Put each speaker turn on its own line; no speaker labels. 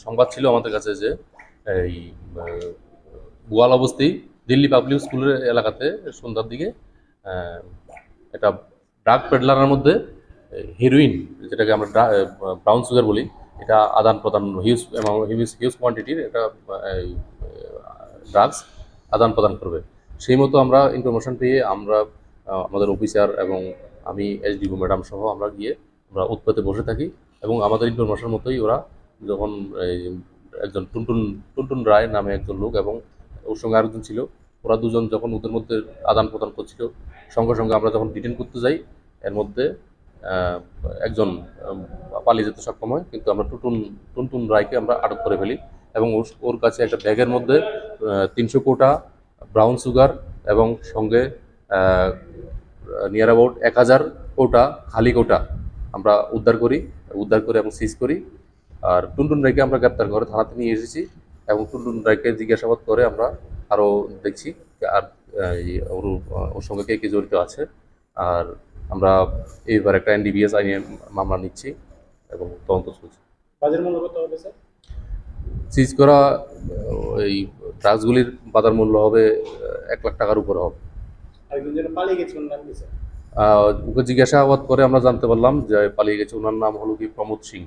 সংবাদ ছিল আমাদের কাছে যে এই গোয়ালা বস্তি দিল্লি পাবলিক স্কুলের এলাকাতে সন্ধ্যার দিকে একটা ড্রাগ পেডলারের মধ্যে হেরোইন, যেটাকে আমরা ব্রাউন সুগার বলি, এটা আদান প্রদান হিউজ কোয়ান্টিটির একটা ড্রাগস আদান প্রদান করবে। সেই মতো আমরা ইনফরমেশন পেয়ে আমরা আমাদের অফিসার এবং আমি এসডিও ম্যাডাম সহ আমরা গিয়ে আমরা উৎপাতে বসে থাকি এবং আমাদের ইনফরমেশন মতোই ওরা যখন একজন টুনটুন রায় নামে একজন লোক এবং ওর সঙ্গে আরেকজন ছিল, ওরা দুজন যখন ওদের মধ্যে আদান প্রদান করছিল, সঙ্গে সঙ্গে আমরা যখন ডিটেন করতে যাই এর মধ্যে একজন পালিয়ে যেতে সক্ষম হয়, কিন্তু আমরা টুনটুন রায়কে আমরা আটক করে ফেলি এবং ওর কাছে একটা ব্যাগের মধ্যে 300 কোটা ব্রাউন সুগার এবং সঙ্গে নিয়ার অ্যাবাউট 1000 কোটা খালি কোটা আমরা উদ্ধার করে এবং সিজ করি। আর টুনটুন রায়কে আমরা গ্রেপ্তার করে থানাতে নিয়ে এসেছি এবং টুনটুন রায়কে জিজ্ঞাসাবাদ করে আমরা আরও দেখছি আর ওর সঙ্গে কে জড়িত আছে। আর আমরা এইবার একটা NDPS আইনে মামলা নিচ্ছি এবং তদন্ত চলছে। সিজ করা এই ড্রাগসগুলির বাজার মূল্য হবে 1 লাখ টাকার উপরে হবে। ওকে জিজ্ঞাসাবাদ করে আমরা জানতে পারলাম যে পালিয়ে গেছে, ওনার নাম হলো কি প্রমোদ সিং।